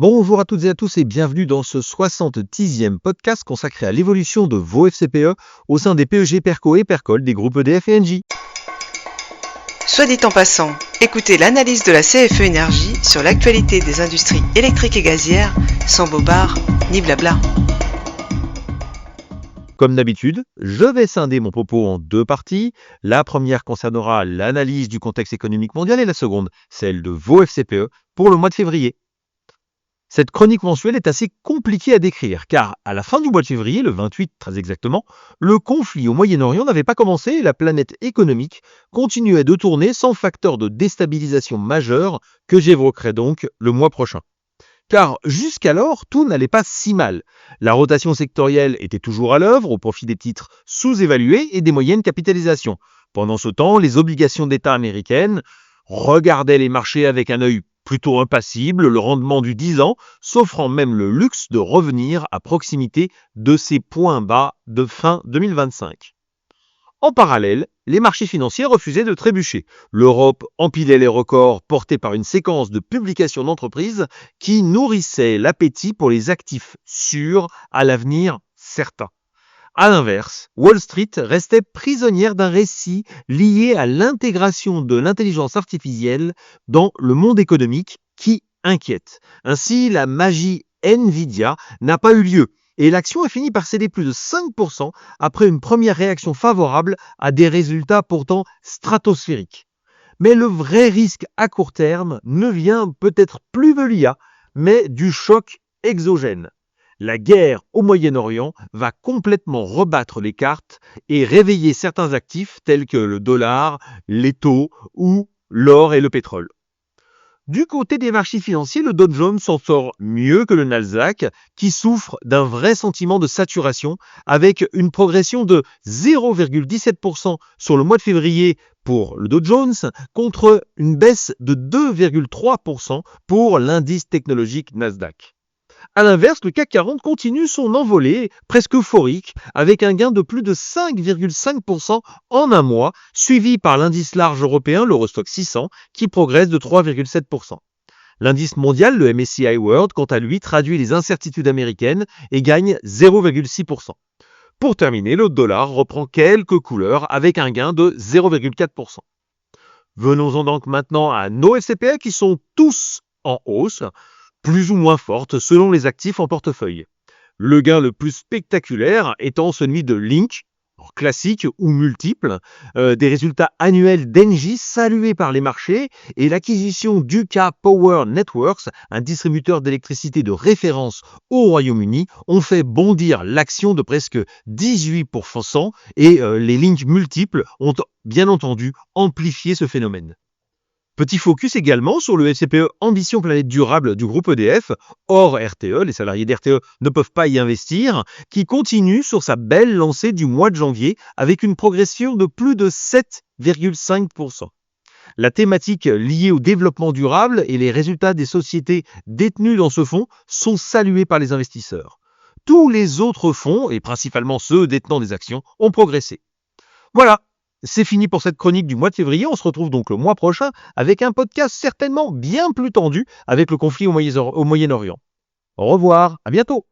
Bonjour à toutes et à tous et bienvenue dans ce 70e podcast consacré à l'évolution de vos FCPE au sein des PEG, PERCO et PERCOL des groupes EDF et Engie. Soit dit en passant, écoutez l'analyse de la CFE Énergie sur l'actualité des industries électriques et gazières, sans bobards ni blabla. Comme d'habitude, je vais scinder mon propos en deux parties. La première concernera l'analyse du contexte économique mondial et la seconde, celle de vos FCPE pour le mois de février. Cette chronique mensuelle est assez compliquée à décrire, car à la fin du mois de février, le 28 très exactement, le conflit au Moyen-Orient n'avait pas commencé et la planète économique continuait de tourner sans facteur de déstabilisation majeur que j'évoquerai donc le mois prochain. Car jusqu'alors, tout n'allait pas si mal. La rotation sectorielle était toujours à l'œuvre au profit des titres sous-évalués et des moyennes capitalisations. Pendant ce temps, les obligations d'État américaines regardaient les marchés avec un œil plutôt impassible, le rendement du 10 ans s'offrant même le luxe de revenir à proximité de ses points bas de fin 2025. En parallèle, les marchés financiers refusaient de trébucher. L'Europe empilait les records portés par une séquence de publications d'entreprises qui nourrissaient l'appétit pour les actifs sûrs à l'avenir certain. À l'inverse, Wall Street restait prisonnière d'un récit lié à l'intégration de l'intelligence artificielle dans le monde économique qui inquiète. Ainsi, la magie Nvidia n'a pas eu lieu et l'action a fini par céder plus de 5% après une première réaction favorable à des résultats pourtant stratosphériques. Mais le vrai risque à court terme ne vient peut-être plus de l'IA, mais du choc exogène. La guerre au Moyen-Orient va complètement rebattre les cartes et réveiller certains actifs tels que le dollar, les taux ou l'or et le pétrole. Du côté des marchés financiers, le Dow Jones s'en sort mieux que le Nasdaq, qui souffre d'un vrai sentiment de saturation, avec une progression de 0,17% sur le mois de février pour le Dow Jones, contre une baisse de 2,3% pour l'indice technologique Nasdaq. A l'inverse, le CAC 40 continue son envolée presque euphorique avec un gain de plus de 5,5% en un mois, suivi par l'indice large européen, l'Eurostoxx 600, qui progresse de 3,7%. L'indice mondial, le MSCI World, quant à lui, traduit les incertitudes américaines et gagne 0,6%. Pour terminer, le dollar reprend quelques couleurs avec un gain de 0,4%. Venons-en donc maintenant à nos FCPE qui sont tous en hausse, plus ou moins forte selon les actifs en portefeuille. Le gain le plus spectaculaire étant celui de Link, classique ou multiple, des résultats annuels d'Engie salués par les marchés et l'acquisition d'UK Power Networks, un distributeur d'électricité de référence au Royaume-Uni, ont fait bondir l'action de presque 18% et les Link multiples ont bien entendu amplifié ce phénomène. Petit focus également sur le FCPE Ambition Planète Durable du groupe EDF, hors RTE, les salariés d'RTE ne peuvent pas y investir, qui continue sur sa belle lancée du mois de janvier avec une progression de plus de 7,5%. La thématique liée au développement durable et les résultats des sociétés détenues dans ce fonds sont salués par les investisseurs. Tous les autres fonds, et principalement ceux détenant des actions, ont progressé. Voilà. C'est fini pour cette chronique du mois de février. On se retrouve donc le mois prochain avec un podcast certainement bien plus tendu avec le conflit au Moyen-Orient. Au revoir, à bientôt.